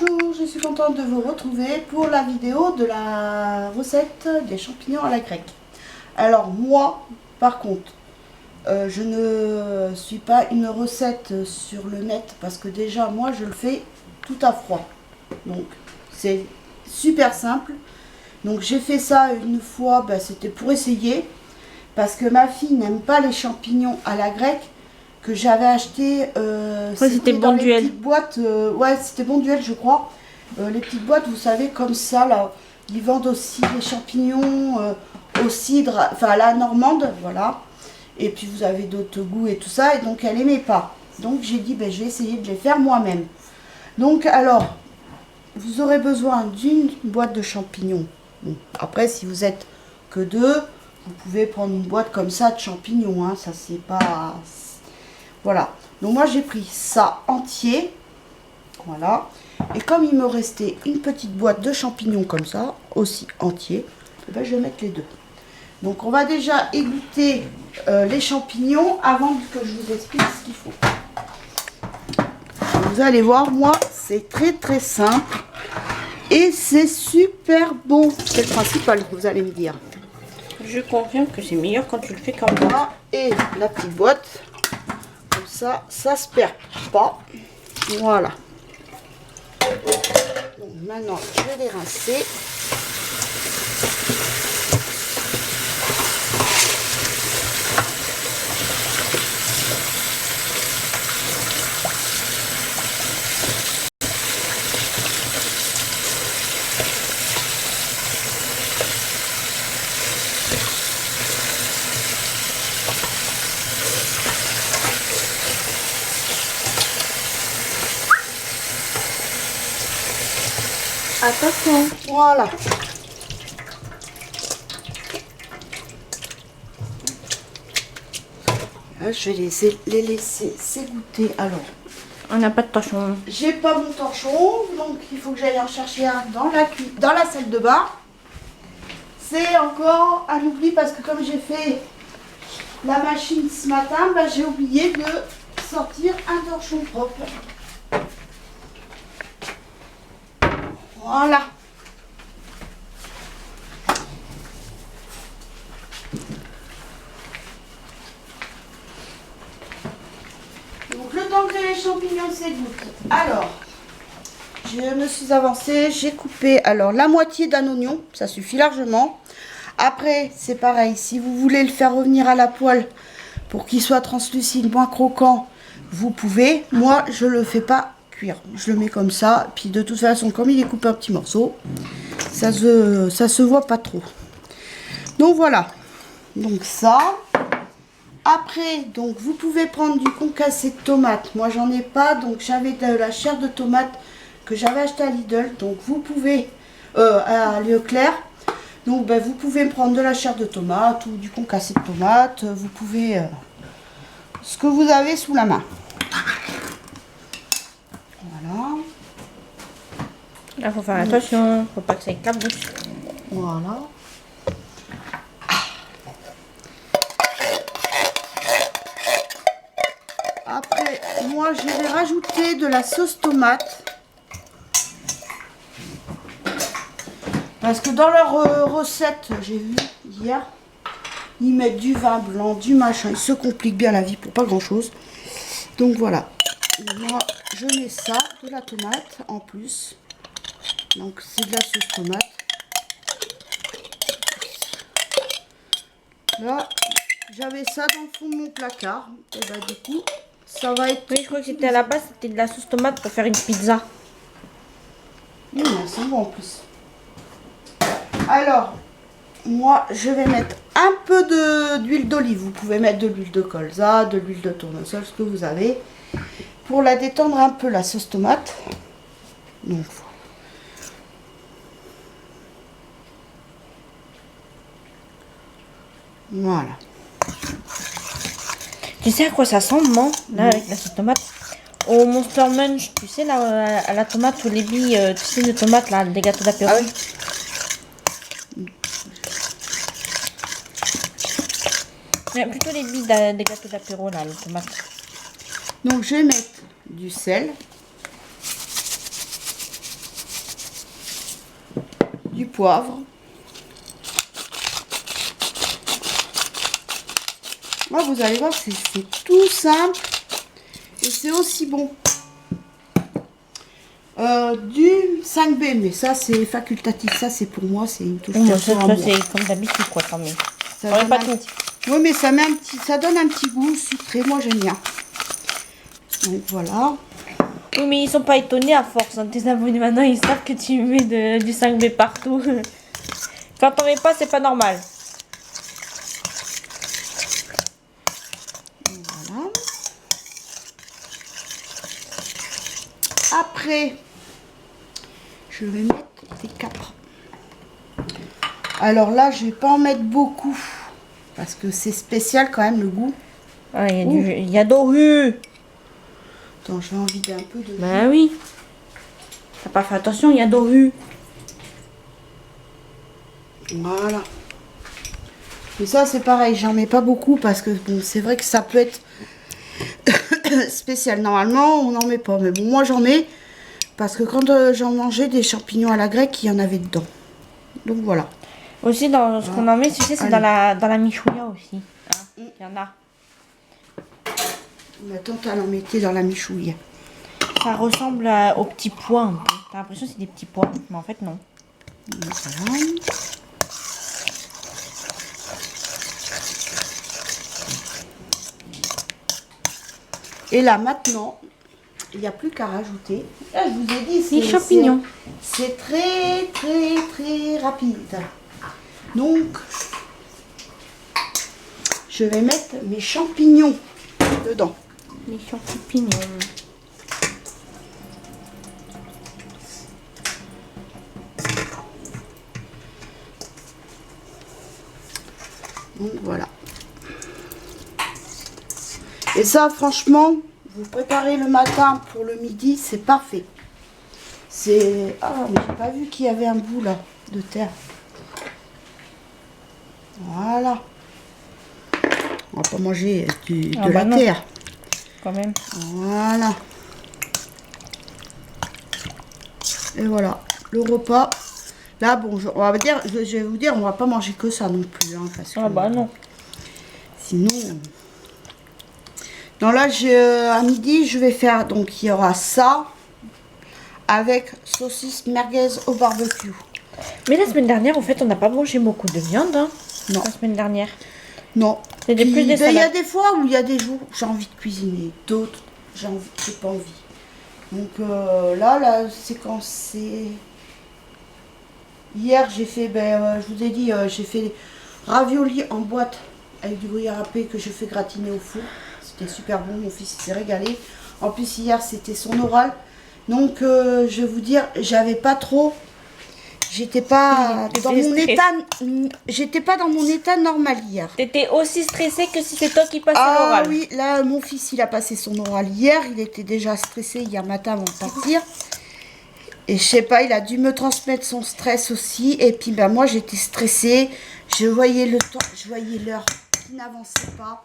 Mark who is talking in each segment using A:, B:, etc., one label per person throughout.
A: Bonjour, je suis contente de vous retrouver pour la vidéo de la recette des champignons à la grecque. Alors moi, par contre, je ne suis pas une recette sur le net parce que déjà moi je le fais tout à froid. Donc c'est super simple. Donc j'ai fait ça une fois, c'était pour essayer parce que ma fille n'aime pas les champignons à la grecque que j'avais acheté.
B: C'était Bon Duel.
A: Petites boîtes, ouais, c'était Bon Duel, je crois. Les petites boîtes, vous savez, comme ça, là, ils vendent aussi les champignons au cidre, enfin à la normande, voilà. Et puis vous avez d'autres goûts et tout ça, et donc elle aimait pas. Donc j'ai dit, je vais essayer de les faire moi-même. Donc alors, vous aurez besoin d'une boîte de champignons. Bon, après, si vous êtes que deux, vous pouvez prendre une boîte comme ça de champignons, hein, ça c'est pas... Voilà, donc moi j'ai pris ça entier, voilà, et comme il me restait une petite boîte de champignons comme ça, aussi entier, je vais mettre les deux. Donc on va déjà égoutter les champignons avant que je vous explique ce qu'il faut. Vous allez voir, moi c'est très simple et c'est super bon, c'est le principal, vous allez me dire.
B: Je confirme que c'est meilleur quand tu le fais comme ça.
A: Et la petite boîte. Ça se perd pas. Voilà. Donc maintenant, je vais les rincer.
B: Attention.
A: Voilà. Je vais les laisser s'égoutter. Alors,
B: on n'a pas de torchon.
A: J'ai pas mon torchon, donc il faut que j'aille en chercher un dans la salle de bain. C'est encore un oubli parce que comme j'ai fait la machine ce matin, j'ai oublié de sortir un torchon propre. Voilà. Donc le temps que les champignons s'égouttent. Alors, je me suis avancée, j'ai coupé alors la moitié d'un oignon, ça suffit largement. Après, c'est pareil, si vous voulez le faire revenir à la poêle pour qu'il soit translucide, moins croquant, vous pouvez. Moi, je le fais pas cuire. Je le mets comme ça. Puis de toute façon, comme il est coupé en petits morceaux, ça se voit pas trop. Donc voilà. Donc ça. Après, donc vous pouvez prendre du concassé de tomate. Moi, j'en ai pas. Donc j'avais de la chair de tomate que j'avais acheté à Lidl. Donc vous pouvez à Leclerc. Donc vous pouvez prendre de la chair de tomate ou du concassé de tomate. Vous pouvez ce que vous avez sous la main. Voilà.
B: Là, faut faire attention, faut pas que ça éclabousse.
A: Voilà. Après, moi, je vais rajouter de la sauce tomate. Parce que dans leur recette, j'ai vu hier, ils mettent du vin blanc, du machin. Ils se compliquent bien la vie pour pas grand chose. Donc voilà. Moi, je mets ça, de la tomate en plus. Donc c'est de la sauce tomate. Là, j'avais ça dans le fond de mon placard. Et du coup, ça va être...
B: Oui, je crois que c'était à la base, c'était de la sauce tomate pour faire une pizza.
A: Oui, mais c'est bon en plus. Alors, moi, je vais mettre un peu d'huile d'olive. Vous pouvez mettre de l'huile de colza, de l'huile de tournesol, ce que vous avez. Pour la détendre un peu, la sauce tomate. Donc, voilà.
B: Tu sais à quoi ça sent, non? Là, avec la sauce tomate. Au Monster Munch, tu sais, là, à la tomate ou les billes, tu sais, de tomates, là, des gâteaux d'apéro.
A: Ah oui.
B: Mais plutôt les billes des gâteaux d'apéro, là, les tomates.
A: Donc, je vais mettre du sel. poivre. Moi, vous allez voir, c'est tout simple et c'est aussi bon. Du 5B, mais ça c'est facultatif, ça c'est pour moi, c'est une touche
B: Ça,
A: perso à moi.
B: c'est comme d'habitude, quoi, quand même.
A: Ça
B: Ouais,
A: donne
B: pas
A: un
B: tout.
A: petit- Oui, mais ça met un petit, ça donne un petit goût sucré, moi j'aime bien. Donc voilà.
B: Oui, mais ils sont pas étonnés à force. Hein. Tes abonnés maintenant, ils savent que tu mets du 5B partout. Quand t'en mets pas, c'est pas normal.
A: Voilà. Après, je vais mettre des capres. Alors là, je vais pas en mettre beaucoup parce que c'est spécial quand même le goût.
B: Ah, il y a Doru.
A: Attends, je vais en vider un peu de.
B: Bah oui. T'as pas fait attention, il y a Doru.
A: Voilà. Et ça, c'est pareil, j'en mets pas beaucoup parce que bon, c'est vrai que ça peut être spécial. Normalement, on n'en met pas. Mais bon, moi, j'en mets parce que quand j'en mangeais des champignons à la grecque, il y en avait dedans. Donc voilà.
B: Aussi, dans ce qu'on en met, tu sais, c'est dans la michouilla aussi. Ah, il y en a.
A: Ma tante, elle en mettait dans la michouille.
B: Ça ressemble aux petits pois un peu. T'as l'impression que c'est des petits pois, mais en fait, non.
A: Voilà. Et là, maintenant, il n'y a plus qu'à rajouter. Là, je vous ai dit,
B: Les champignons.
A: C'est très, très, très rapide. Donc, je vais mettre mes champignons dedans.
B: Les champignons.
A: Donc, voilà. Et ça, franchement, vous préparez le matin pour le midi, c'est parfait. C'est... Ah, mais j'ai pas vu qu'il y avait un bout, là, de terre. Voilà. On va pas manger de la
B: non.
A: terre.
B: Quand même.
A: Voilà. Et voilà, le repas. Là, bon, on va dire, je vais vous dire, on va pas manger que ça non plus. Hein, parce que,
B: Ah bah non.
A: sinon... Non, là, à midi, je vais faire... Donc, il y aura ça avec saucisse merguez au barbecue.
B: Mais la semaine dernière, en fait, on n'a pas mangé beaucoup de viande. Hein,
A: Non.
B: la semaine dernière.
A: Non.
B: C'était plus des
A: Il y a
B: salades.
A: des fois où il y a des jours où j'ai envie de cuisiner. D'autres, j'ai pas envie. Donc là, la séquence, c'est... Hier, j'ai fait, je vous ai dit, j'ai fait raviolis en boîte avec du gruyère râpé que je fais gratiner au four. C'était super bon, mon fils s'est régalé. En plus, hier, c'était son oral. Donc, je vais vous dire, j'avais pas trop... J'étais pas dans mon état... J'étais pas dans mon état normal hier.
B: T'étais aussi stressée que si c'est toi qui passais
A: Ah
B: l'oral.
A: oui, là, mon fils, il a passé son oral hier. Il était déjà stressé hier matin avant de partir. Et je sais pas, il a dû me transmettre son stress aussi. Et puis, ben, moi, j'étais stressée. Je voyais le temps, je voyais l'heure qui n'avançait pas.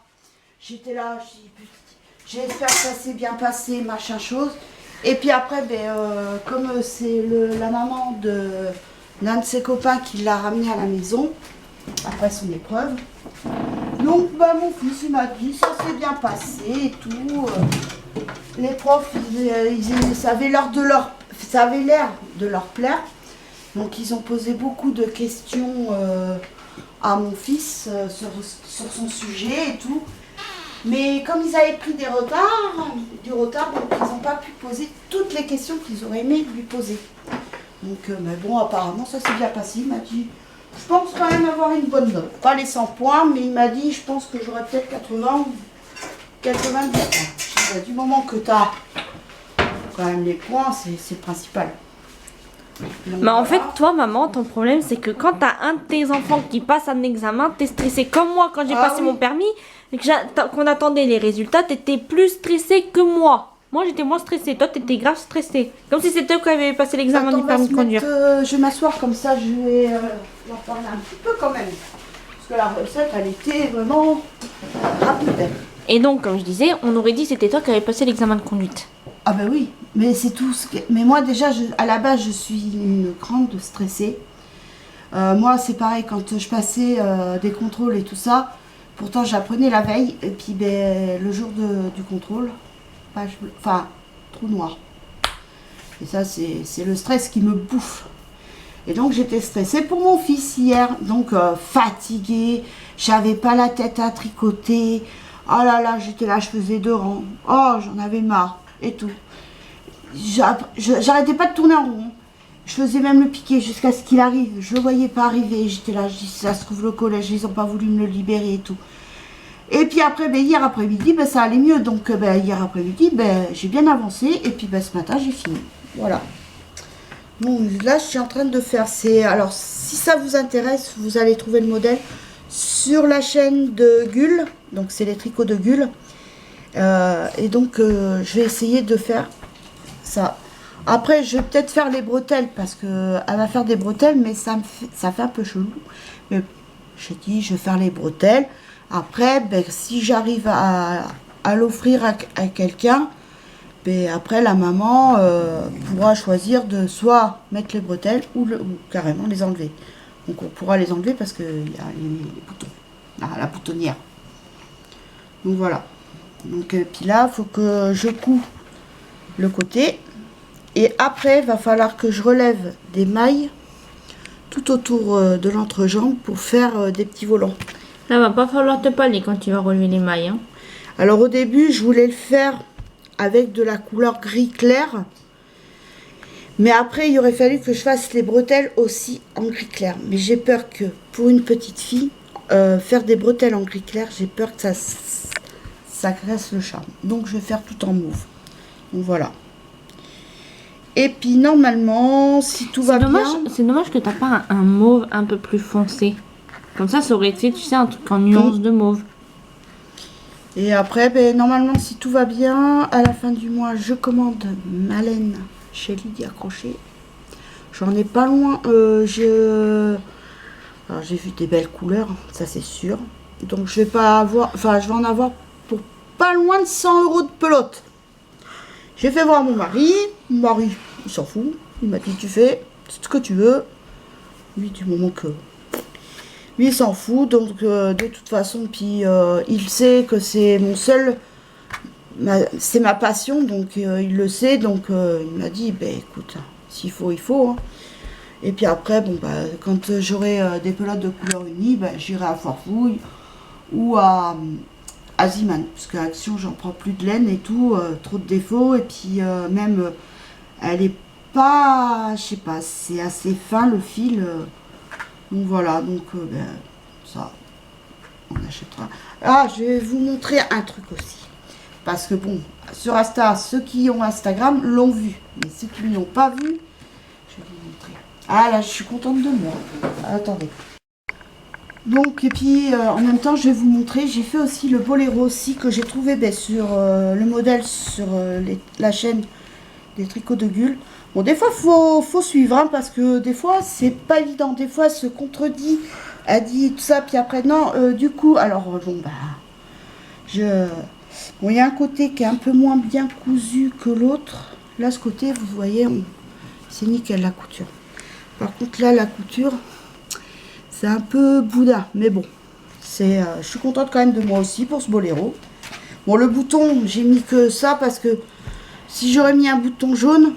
A: J'étais là, je dis, putain, j'espère que ça s'est bien passé, machin chose. Et puis après, comme c'est la maman de l'un de ses copains qui l'a ramené à la maison, après son épreuve. Donc, mon fils, il m'a dit, ça s'est bien passé et tout. Les profs, ça avait l'air de leur plaire. Donc, ils ont posé beaucoup de questions à mon fils sur son sujet et tout. Mais comme ils avaient pris du retard, donc ils n'ont pas pu poser toutes les questions qu'ils auraient aimé lui poser. Donc, mais bon, apparemment, ça s'est bien passé. Il m'a dit, je pense quand même avoir une bonne note. Pas les 100 points, mais il m'a dit, je pense que j'aurai peut-être 80 ou 90 points. Je dis, du moment que tu as quand même les points, c'est le principal. Donc,
B: Mais en
A: voilà.
B: fait, toi, maman, ton problème, c'est que quand t'as un de tes enfants qui passe un examen, t'es stressée. Comme moi, quand j'ai passé mon permis, et qu'on attendait les résultats, t'étais plus stressée que moi. Moi, j'étais moins stressée. Toi, t'étais grave stressée. Comme si c'était toi qui avais passé l'examen
A: Attends,
B: du permis de conduire.
A: je vais m'asseoir comme ça, je vais leur parler un petit peu quand même. Parce que la recette, elle était vraiment rapide.
B: Et donc, comme je disais, on aurait dit que c'était toi qui avais passé l'examen de conduite.
A: Ah ben oui, mais c'est tout ce que... Mais moi déjà, à la base, je suis une grande stressée. Moi, c'est pareil, quand je passais des contrôles et tout ça, pourtant j'apprenais la veille, et puis ben, le jour du contrôle, enfin, trou noir. Et ça, c'est le stress qui me bouffe. Et donc, j'étais stressée pour mon fils hier, donc fatiguée, j'avais pas la tête à tricoter. Oh là là, j'étais là, je faisais 2 rangs. Oh, j'en avais marre, et tout. J'arrêtais pas de tourner en rond. Je faisais même le piqué jusqu'à ce qu'il arrive. Je le voyais pas arriver. J'étais là, je dis, ça se trouve le collège, ils ont pas voulu me le libérer et tout. Et puis après, ben, hier après-midi, ben, ça allait mieux. Donc ben, hier après-midi, ben, j'ai bien avancé. Et puis ben, ce matin, j'ai fini. Voilà. Bon, là, je suis en train de faire. Alors, si ça vous intéresse, vous allez trouver le modèle sur la chaîne de Gull. Donc, c'est les tricots de Gull. Et donc, je vais essayer de faire ça. Après, je vais peut-être faire les bretelles parce qu'elle va faire des bretelles, mais ça fait un peu chelou. Mais j'ai dit, je vais faire les bretelles. Après, ben, si j'arrive à l'offrir à quelqu'un, ben, après la maman pourra choisir de soit mettre les bretelles ou carrément les enlever. Donc on pourra les enlever parce qu'il y a les boutons, la boutonnière. Donc voilà. Donc puis là, il faut que je couds le côté. Et après, il va falloir que je relève des mailles tout autour de l'entrejambe pour faire des petits volants.
B: Là, va pas falloir te paler quand tu vas relever les mailles. Hein.
A: Alors au début, je voulais le faire avec de la couleur gris clair. Mais après, il aurait fallu que je fasse les bretelles aussi en gris clair. Mais j'ai peur que, pour une petite fille, faire des bretelles en gris clair, j'ai peur que ça casse le charme. Donc je vais faire tout en mauve. Donc voilà. Et puis normalement, si tout va bien...
B: C'est dommage que tu n'as pas un mauve un peu plus foncé. Comme ça aurait été, tu sais, un truc en nuance de mauve.
A: Et après, ben, normalement, si tout va bien, à la fin du mois, je commande ma laine chez Lydia Crochet. J'en ai pas loin. Alors j'ai vu des belles couleurs, ça c'est sûr. Donc je vais pas avoir... Enfin, je vais en avoir pour pas loin de 100 € de pelote. J'ai fait voir mon mari. Mon mari, il s'en fout. Il m'a dit, tu fais ce que tu veux. Lui, du moment que... Lui, il s'en fout. Donc, de toute façon, puis il sait que c'est mon seul... c'est ma passion. Donc, il le sait. Donc, il m'a dit, ben écoute, s'il faut, il faut. Hein. Et puis après, bon, bah, quand j'aurai des pelotes de couleur unie, ben, j'irai à Foirefouille ou à Ziman, parce qu'à Action j'en prends plus de laine et tout, trop de défauts, et puis même elle est pas, je sais pas, c'est assez fin le fil, donc voilà, donc ben, ça on achètera. Ah, je vais vous montrer un truc aussi, parce que bon, sur Insta, ceux qui ont Instagram l'ont vu, mais ceux qui ne l'ont pas vu, je vais vous montrer. Ah là, je suis contente de moi. Attendez. Donc, et puis en même temps, je vais vous montrer, j'ai fait aussi le boléro aussi que j'ai trouvé ben, sur le modèle sur la chaîne des tricots de Gull. Bon, des fois, faut suivre, hein, parce que des fois, c'est pas évident. Des fois, elle se contredit, elle dit tout ça, puis après, non, du coup, alors, bon, bah, bon, il y a un côté qui est un peu moins bien cousu que l'autre. Là, ce côté, vous voyez, c'est nickel la couture. Par contre, là, la couture... C'est un peu boudin, mais bon, je suis contente quand même de moi aussi pour ce boléro. Bon, le bouton, j'ai mis que ça parce que si j'aurais mis un bouton jaune,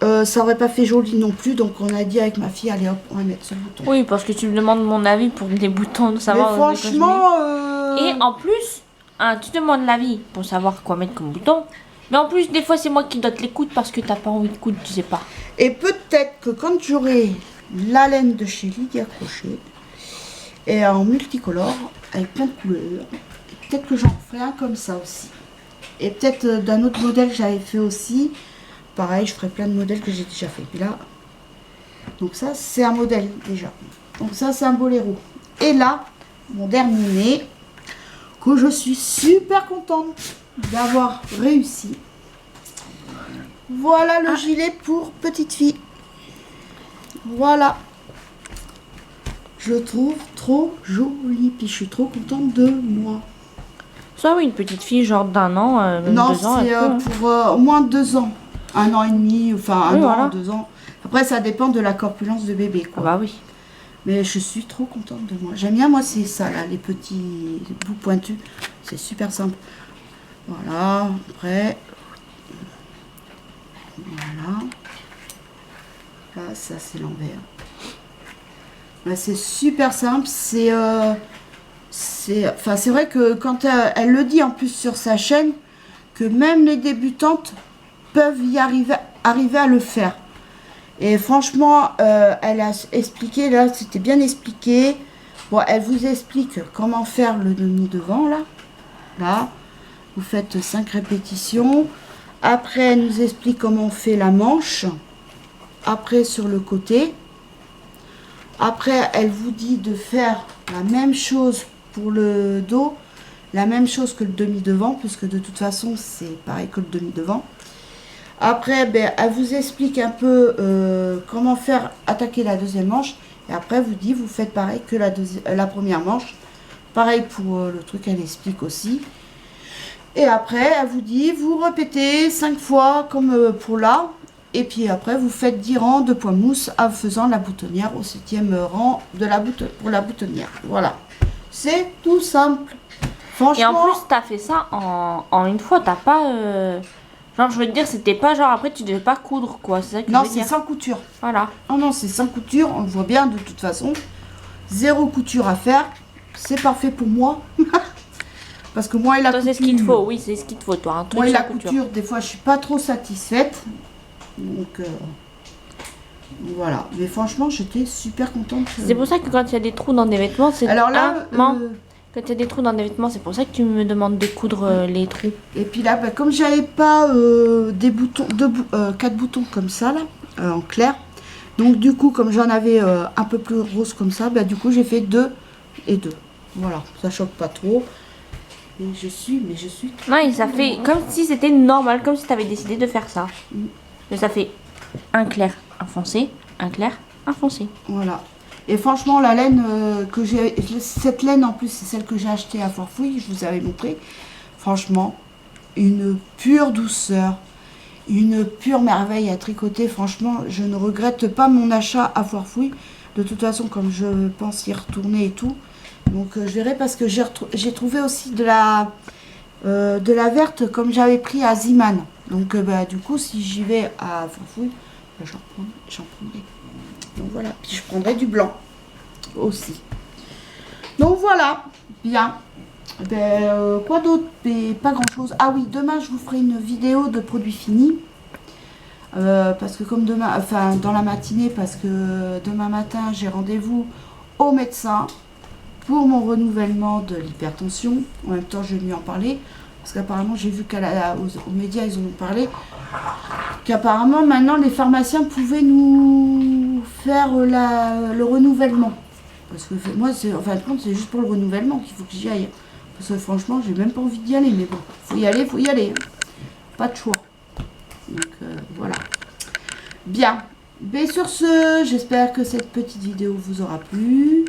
A: ça aurait pas fait joli non plus. Donc on a dit avec ma fille, allez hop, on va mettre ce bouton.
B: Oui, parce que tu me demandes mon avis pour des boutons, de savoir.
A: Mais franchement...
B: Et en plus, hein, tu demandes l'avis pour savoir quoi mettre comme bouton. Mais en plus, des fois, c'est moi qui dois te les coudre parce que t'as pas envie de coudre, tu sais pas.
A: Et peut-être que quand j'aurai la laine de chez Lydia Crochet, et en multicolore, avec plein de couleurs. Peut-être que j'en ferai un comme ça aussi. Et peut-être d'un autre modèle que j'avais fait aussi. Pareil, je ferai plein de modèles que j'ai déjà fait. Puis là, donc ça, c'est un modèle déjà. Donc ça, c'est un boléro. Et là, mon dernier né, que je suis super contente d'avoir réussi. Voilà le gilet pour petite fille. Voilà. Je le trouve trop joli, puis je suis trop contente de moi.
B: Ça oui, une petite fille genre d'un an, même
A: non,
B: 2 ans.
A: Non, c'est pour au moins 2 ans. 1 an et demi, enfin un an, voilà. 2 ans. Après, ça dépend de la corpulence de bébé, quoi.
B: Ah bah oui.
A: Mais je suis trop contente de moi. J'aime bien, moi, c'est ça, là, les petits bouts pointus. C'est super simple. Voilà, après. Voilà. Là, ça, c'est l'envers. Là, c'est super simple. C'est vrai que quand elle le dit en plus sur sa chaîne, que même les débutantes peuvent y arriver à le faire. Et franchement, elle a expliqué, là, c'était bien expliqué. Bon, elle vous explique comment faire le demi-devant, là. Là, vous faites 5 répétitions. Après, elle nous explique comment on fait la manche. Après, sur le côté. Après, elle vous dit de faire la même chose pour le dos. La même chose que le demi-devant, puisque de toute façon, c'est pareil que le demi-devant. Après, ben, elle vous explique un peu comment faire attaquer la deuxième manche. Et après, vous dit, vous faites pareil que la première manche. Pareil pour le truc, elle explique aussi. Et après, elle vous dit, vous répétez 5 fois comme pour là. Et puis après, vous faites 10 rangs de poids mousse en faisant la boutonnière au 7e rang de pour la boutonnière. Voilà. C'est tout simple. Franchement.
B: Et en plus, t'as fait ça en une fois. T'as pas... Genre, je veux te dire, c'était pas genre après, tu devais pas coudre, quoi. C'est ça que
A: non,
B: je veux dire.
A: c'est sans couture.
B: Voilà.
A: Oh non, c'est sans couture. On le voit bien de toute façon. 0 couture à faire. C'est parfait pour moi. Parce que moi et la
B: toi,
A: couture...
B: c'est ce qu'il te faut. Oui, c'est ce qu'il te faut, toi. Un truc
A: moi et
B: sans
A: la couture, des fois, je suis pas trop satisfaite. Donc, voilà. Mais franchement, j'étais super contente.
B: C'est pour ça que quand il y a des trous dans des vêtements, c'est...
A: Alors là...
B: Quand il y a des trous dans des vêtements, c'est pour ça que tu me demandes de coudre les trous.
A: Et puis là, bah, comme j'avais pas des boutons, 4 boutons comme ça, là, en clair. Donc du coup, comme j'en avais un peu plus rose comme ça, bah, du coup, j'ai fait 2 et 2. Voilà, ça choque pas trop. Et je suis...
B: Non, et ça fait comme si c'était normal, comme si tu avais décidé de faire ça. Mais ça fait un clair, un foncé, un clair, un foncé.
A: Voilà. Et franchement, la laine que j'ai... Cette laine, en plus, c'est celle que j'ai achetée à Forfouille, je vous avais montré. Franchement, une pure douceur, une pure merveille à tricoter. Franchement, je ne regrette pas mon achat à Forfouille. De toute façon, comme je pense y retourner et tout. Donc, je verrai parce que j'ai trouvé aussi de la verte comme j'avais pris à Ziman. Donc, bah, du coup, si j'y vais à Forfouille, bah, j'en prendrai. Donc voilà, puis je prendrai du blanc aussi. Donc voilà, bien. Ben, quoi d'autre? Pas grand chose. Ah oui, demain je vous ferai une vidéo de produits finis. Parce que comme demain, enfin dans la matinée, parce que demain matin j'ai rendez-vous au médecin pour mon renouvellement de l'hypertension. En même temps, je vais lui en parler. Parce qu'apparemment, j'ai vu aux médias, ils en ont parlé. Qu'apparemment, maintenant, les pharmaciens pouvaient nous faire le renouvellement. Parce que moi, en fin de compte, c'est juste pour le renouvellement qu'il faut que j'y aille. Parce que franchement, j'ai même pas envie d'y aller. Mais bon, faut y aller, faut y aller. Pas de choix. Donc, voilà. Bien. Mais sur ce, j'espère que cette petite vidéo vous aura plu.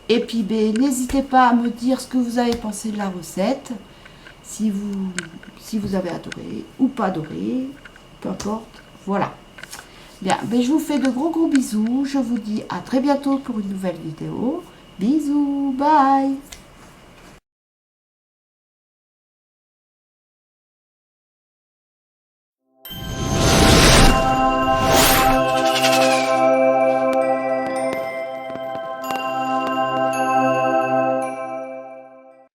A: Et puis, n'hésitez pas à me dire ce que vous avez pensé de la recette. Si vous avez adoré ou pas adoré, peu importe, voilà. Bien, je vous fais de gros bisous. Je vous dis à très bientôt pour une nouvelle vidéo. Bisous, bye.